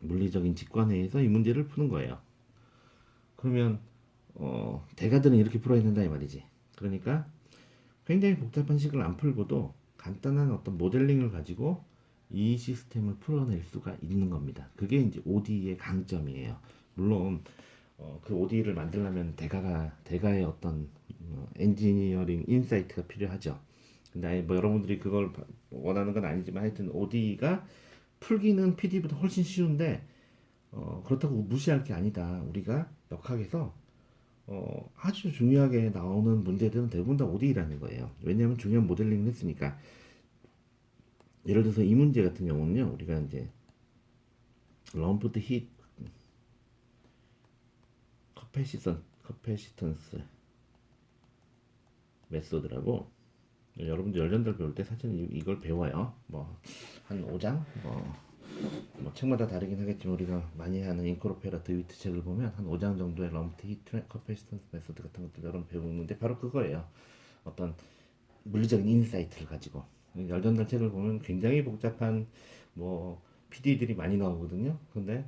이 문제를 푸는 거예요. 그러면 대가들은 이렇게 풀어야 된다 이 말이지. 그러니까 굉장히 복잡한 식을 안 풀고도 간단한 어떤 모델링을 가지고 이 시스템을 풀어낼 수가 있는 겁니다. 그게 이제 ODE의 강점이에요. 물론 그 ODE를 만들려면 대가의 어떤 엔지니어링 인사이트가 필요하죠. 근데 아예 뭐 여러분들이 그걸 원하는 건 아니지만 하여튼 ODE가 풀기는 PD보다 훨씬 쉬운데 그렇다고 무시할 게 아니다. 우리가 역학에서 아주 중요하게 나오는 문제들은 대부분 다 ODE라는 거예요. 왜냐하면 중요한 모델링을 했으니까. 예를 들어서 이 문제 같은 경우는요, 우리가 이제 럼프드 힛 커패시턴스 메소드라고, 여러분들 열전들 배울 때 사실 이걸 배워요. 뭐 한 5장 뭐 책마다 다르긴 하겠지만 우리가 많이 하는 인코로페라 드위트 책을 보면 한 5장 정도의 럼프드 힛 커패시턴스 메소드 같은 것들 여러분 배우는데 바로 그거예요. 어떤 물리적인 인사이트를 가지고 열전달 책을 보면 굉장히 복잡한 뭐 PD들이 많이 나오거든요. 근데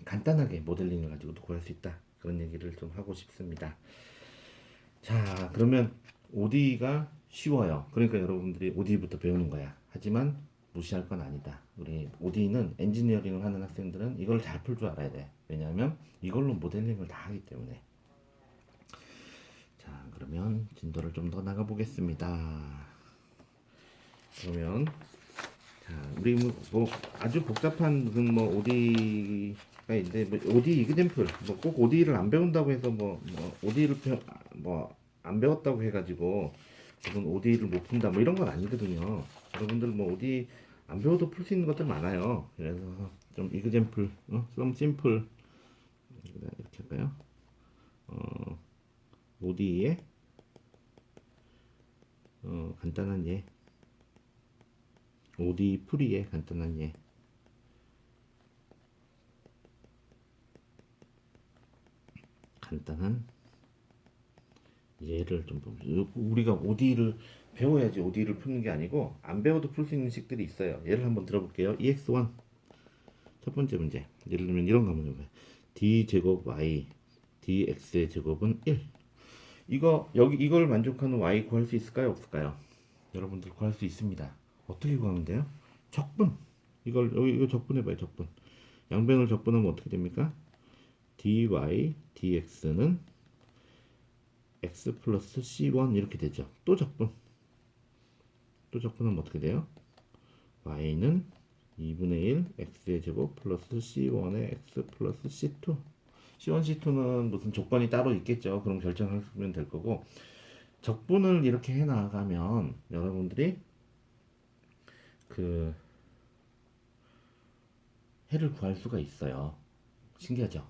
간단하게 모델링을 가지고도 구할 수 있다. 그런 얘기를 좀 하고 싶습니다. 자, 그러면 OD가 쉬워요. 그러니까 여러분들이 OD부터 배우는 거야. 하지만 무시할 건 아니다. 우리 OD는 엔지니어링을 하는 학생들은 이걸 잘 풀 줄 알아야 돼. 왜냐하면 이걸로 모델링을 다 하기 때문에. 자, 그러면 진도를 좀 더 나가 보겠습니다. 그러면 자, 우리 뭐 아주 복잡한 무슨 뭐 OD가 있는데 뭐 OD 이그젠플 뭐 꼭 OD를 안 배운다고 해서 뭐 OD를 뭐 안 배웠다고 해가지고 무슨 OD를 못 푼다 뭐 이런 건 아니거든요. 여러분들 뭐 OD 안 배워도 풀 수 있는 것들 많아요. 그래서 좀 이그젠플, 좀 심플 이렇게 할까요? OD의 간단한 예, OD 풀이의 간단한 예. 간단한 예를 좀 보면 우리가 OD를 배워야지 OD를 푸는 게 아니고 안 배워도 풀 수 있는 식들이 있어요. 예를 한번 들어볼게요. EX1 첫 번째 문제. 예를 들면 이런 거 한번 해봐요. D 제곱 Y dx의 제곱은 1. 이거 여기 이걸 만족하는 Y 구할 수 있을까요? 없을까요? 여러분들 구할 수 있습니다. 어떻게 구하면 돼요? 적분. 이걸 여기 이거 적분해봐요. 적분. 양변을 적분하면 어떻게 됩니까? dy dx는 x 플러스 c1 이렇게 되죠. 또 적분. 또 적분하면 어떻게 돼요? y는 2분의 1 x의 제곱 플러스 c1의 x 플러스 c2. c1, c2는 무슨 조건이 따로 있겠죠. 그럼 결정하면 될 거고 적분을 이렇게 해 나가면 여러분들이 그 해를 구할 수가 있어요. 신기하죠?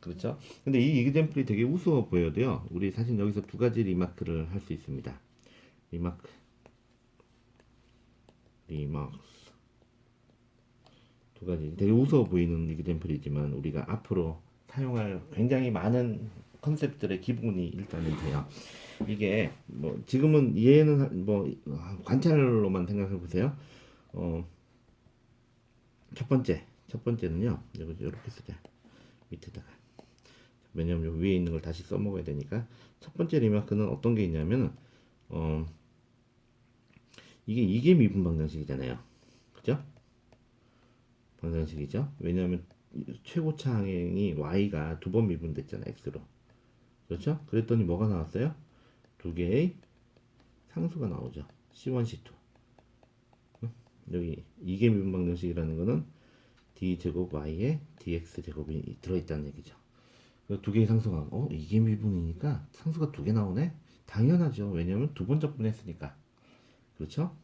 그렇죠? 근데 이 이그젠플이 되게 우스워 보여도요. 우리 사실 여기서 두 가지 리마크를 할 수 있습니다. 리마크, 리마크 두 가지 되게 우스워 보이는 이그젠플이지만 우리가 앞으로 사용할 굉장히 많은 컨셉들의 기본이 일단은 돼요. 이게 뭐 지금은 이해는 뭐 관찰로만 생각해 보세요. 어, 첫 번째는요. 이렇게 쓰자. 밑에다가. 왜냐면 요 위에 있는 걸 다시 써먹어야 되니까. 첫 번째 리마크는 어떤 게 있냐면 어, 이게 미분 방정식이잖아요. 그죠? 방정식이죠. 왜냐하면 최고차 항행이 y가 두 번 미분됐잖아 x로. 그렇죠? 그랬더니 뭐가 나왔어요? 두 개의 상수가 나오죠. C1, C2. 여기 이계 미분 방정식이라는 거는 d 제곱 y에 dx 제곱이 들어있다는 얘기죠. 두 개의 상수가 이계 미분이니까 상수가 두 개 나오네? 당연하죠. 왜냐하면 두 번 적분했으니까. 그렇죠?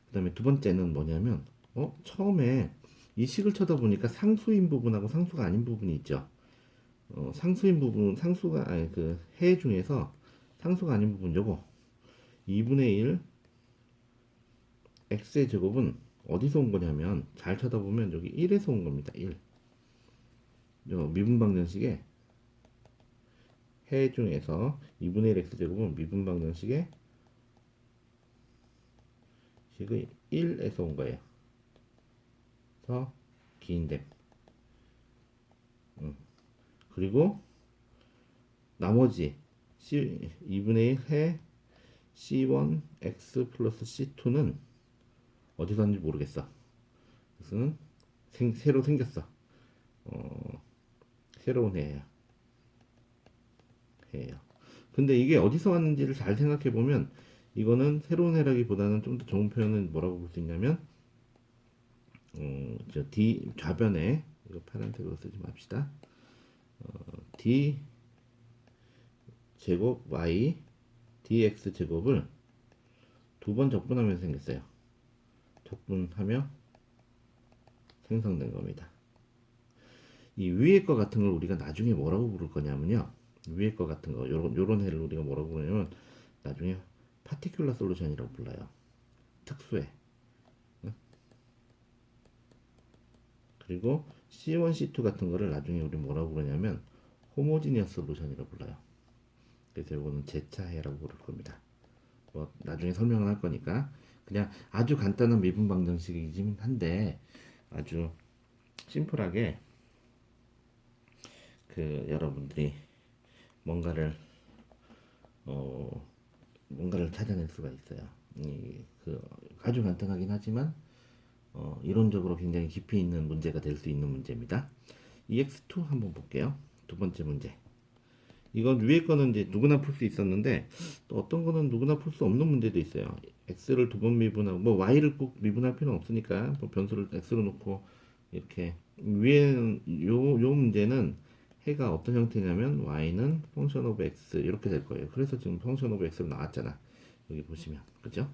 그 다음에 두 번째는 뭐냐면 처음에 이 식을 쳐다보니까 상수인 부분하고 상수가 아닌 부분이 있죠. 상수인 부분, 상수가 아니 그 해 중에서 상수가 아닌 부분 요거 2분의 1 x의 제곱은 어디서 온 거냐면 잘 쳐다보면 여기 1에서 온 겁니다. 1. 요 미분 방정식에 해 중에서 2분의 1 x 제곱은 미분 방정식의 식의 1에서 온 거예요. 그래서 기인됨. 그리고 나머지 2분의 1 해 C1 x 플러스 C2는 어디서 왔는지 모르겠어. x는 새로 생겼어. 새로운 해예요. 근데 이게 어디서 왔는지를 잘 생각해 보면 이거는 새로운 해라기보다는 좀 더 좋은 표현은 뭐라고 볼 수 있냐면 저 d 좌변에 이거 파란색으로 쓰지 맙시다. d 제곱 y dx 제곱을 두 번 적분하면서 생겼어요. 적분하며 생성된 겁니다. 이 위에 거 같은 걸 우리가 나중에 뭐라고 부를 거냐면요. 위에 거 같은 거 요런 해를 우리가 뭐라고 부르냐면 나중에 파티큘러 솔루션이라고 불러요. 특수해. 그리고 C1, C2 같은 거를 나중에 우리 뭐라고 부르냐면 호모지니어스 솔루션이라고 불러요. 그래서 이거는 제차해라고 부를 겁니다. 뭐 나중에 설명을 할 거니까 그냥 아주 간단한 미분 방정식이긴 한데 아주 심플하게 그 여러분들이 뭔가를 뭔가를 찾아낼 수가 있어요. 그 아주 간단하긴 하지만 이론적으로 굉장히 깊이 있는 문제가 될 수 있는 문제입니다. EX2 한번 볼게요. 두 번째 문제. 이건 위에 거는 이제 누구나 풀 수 있었는데 또 어떤 거는 누구나 풀 수 없는 문제도 있어요. x를 두 번 미분하고 뭐 y를 꼭 미분할 필요는 없으니까 뭐 변수를 x로 놓고 이렇게 위에는 요 문제는 해가 어떤 형태냐면 y는 펑션 오브 x 이렇게 될 거예요. 그래서 지금 펑션 오브 x로 나왔잖아. 여기 보시면 그죠?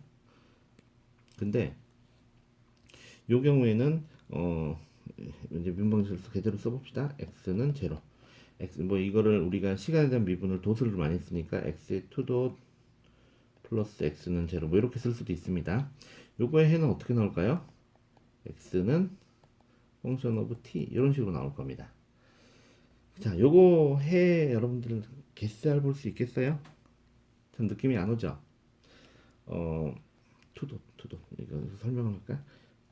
근데 요 경우에는 이제 민방식을 그대로 써봅시다. x는 제로. x 뭐 이거를 우리가 시간에 대한 미분을 도수를 많이 쓰니까 x의 투도 플러스 x는 제로 뭐 이렇게 쓸 수도 있습니다. 요거의 해는 어떻게 나올까요? x는 펑션 오브 t 이런 식으로 나올 겁니다. 자, 요거 해 여러분들 개수알 볼 수 있겠어요? 전 느낌이 안 오죠? 투도 이거 설명을 할까?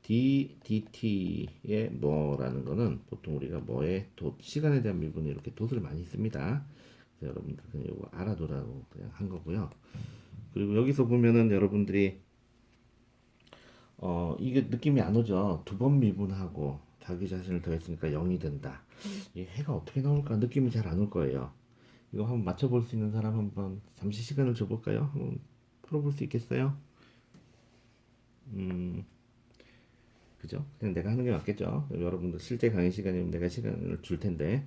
dt의 뭐라는 거는 보통 우리가 뭐의 시간에 대한 미분을 이렇게 돛을 많이 씁니다. 그래서 여러분들 그냥 이거 알아두라고 그냥 한 거고요. 그리고 여기서 보면은 여러분들이 이게 느낌이 안 오죠. 두 번 미분하고 자기 자신을 더했으니까 0이 된다. 이 해가 어떻게 나올까 느낌이 잘 안 올 거예요. 이거 한번 맞춰볼 수 있는 사람 한번 잠시 시간을 줘볼까요? 한번 풀어볼 수 있겠어요? 그죠? 그냥 내가 하는 게 맞겠죠? 여러분들 실제 강의 시간이면 내가 시간을 줄 텐데,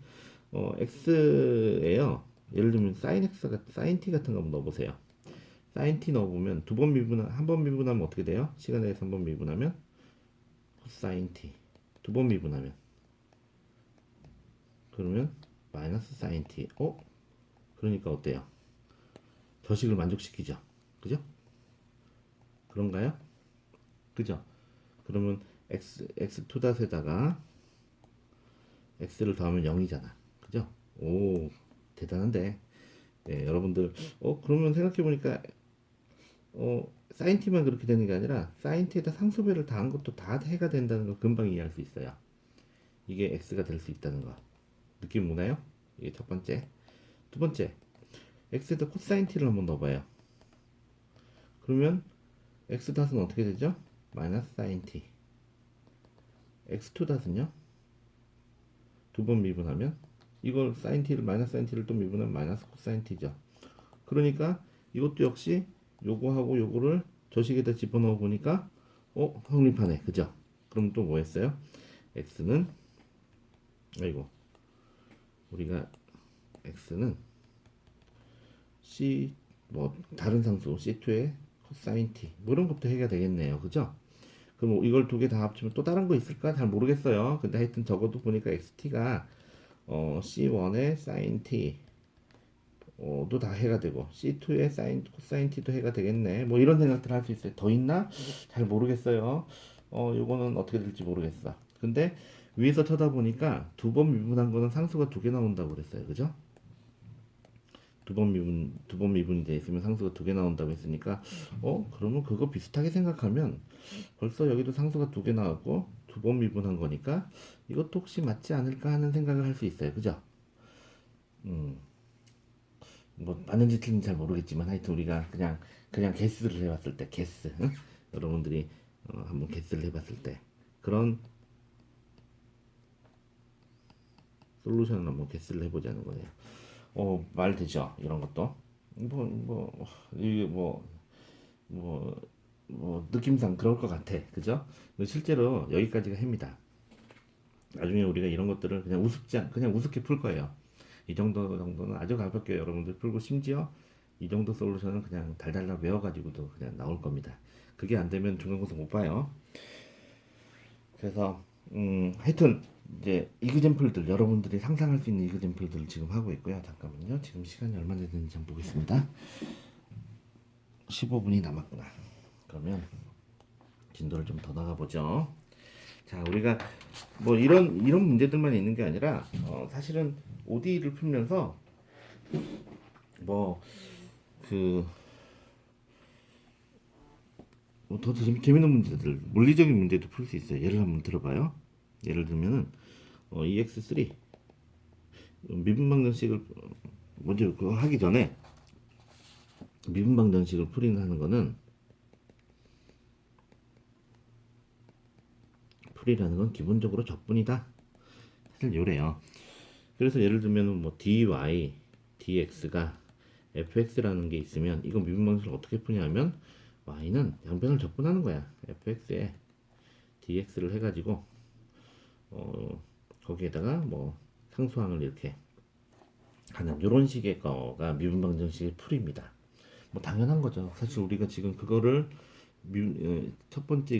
x에요. 예를 들면 sin x sin t 같은 거 한번 넣어보세요. sin t 넣어보면 한 번 미분하면 어떻게 돼요? 시간에 대해서 한 번 미분하면 cosine t. 두 번 미분하면 그러면 마이너스 sin t. 그러니까 어때요? 저식을 만족시키죠. 그죠? 그런가요? 그죠? 그러면 x2에다가 x를 더하면 0이잖아. 그죠? 오, 대단한데. 예, 여러분들, 그러면 생각해보니까, 사인 t만 그렇게 되는 게 아니라, 사인 t에다 상수배를 더한 것도 다 해가 된다는 걸 금방 이해할 수 있어요. 이게 x가 될 수 있다는 거. 느낌 오나요? 이게 첫 번째. 두 번째, x에다 코사인 t를 한번 넣어봐요. 그러면, x 닷은 어떻게 되죠? 마이너스 사인 t. x2 닷은요? 두 번 미분하면 이걸 sin t를 마이너스 sin t를 또 미분하면 마이너스 코사인 t죠. 그러니까 이것도 역시 요거하고 요거를 저식에다 집어넣어 보니까 성립하네. 그죠? 그럼 또 뭐 했어요? x는 아이고 우리가 x는 c 뭐 다른 상수 c2의 코사인 t 뭐 이런 것도 해가 되겠네요. 그죠? 그럼 이걸 두 개 다 합치면 또 다른 거 있을까? 잘 모르겠어요. 근데 하여튼 적어도 보니까 xt가 C1의 sin t 도 다 해가 되고 C2의 sin 코사인 t도 해가 되겠네. 뭐 이런 생각들 할 수 있어요. 더 있나? 잘 모르겠어요. 요거는 어떻게 될지 모르겠어. 근데 위에서 쳐다보니까 두 번 미분한 거는 상수가 두 개 나온다고 그랬어요. 그죠? 두 번 미분이 돼 있으면 상수가 두 개 나온다고 했으니까 그러면 그거 비슷하게 생각하면 벌써 여기도 상수가 두 개 나왔고 두 번 미분한 거니까 이것도 혹시 맞지 않을까 하는 생각을 할 수 있어요. 그죠? 뭐 맞는지 틀린지 잘 모르겠지만 하여튼 우리가 그냥 개수를 해봤을 때 개수 응? 여러분들이 한번 개스를 해봤을 때 그런 솔루션을 한번 개스를 해보자는 거예요. 말 되죠? 이런 것도 이게 느낌상 그럴 것 같아, 그죠? 근데 실제로 여기까지가 해입니다. 나중에 우리가 이런 것들을 그냥 우습게 풀 거예요. 이 정도는 아주 가볍게 여러분들 풀고, 심지어 이 정도 솔루션은 그냥 달달달 외워가지고도 그냥 나올 겁니다. 그게 안 되면 중간고사 못 봐요. 그래서 하여튼 이제 이그젠플들, 여러분들이 상상할 수 있는 이그젠플들을 지금 하고 있고요. 잠깐만요. 지금 시간이 얼마나 됐는지 한번 보겠습니다. 15분이 남았구나. 그러면 진도를 좀 더 나가보죠. 자, 우리가 뭐 이런 문제들만 있는 게 아니라 사실은 OD를 풀면서 뭐그 더 재밌는 문제들, 물리적인 문제도 풀 수 있어요. 예를 한번 들어봐요. 예를 들면은 EX3 미분방정식을 먼저 그거 하기 전에 미분방정식을 풀이하는 거는 풀이라는 건 기본적으로 적분이다. 사실 요래요. 그래서 예를 들면 뭐 dy, dx가 fx라는 게 있으면 이거 미분방식을 어떻게 푸냐면 y는 양변을 적분하는 거야. fx에 dx를 해가지고 거기에다가 뭐 상수항을 이렇게 하는 요런 식의 거가 미분방정식의 풀이입니다. 뭐 당연한 거죠. 사실 우리가 지금 그거를 첫 번째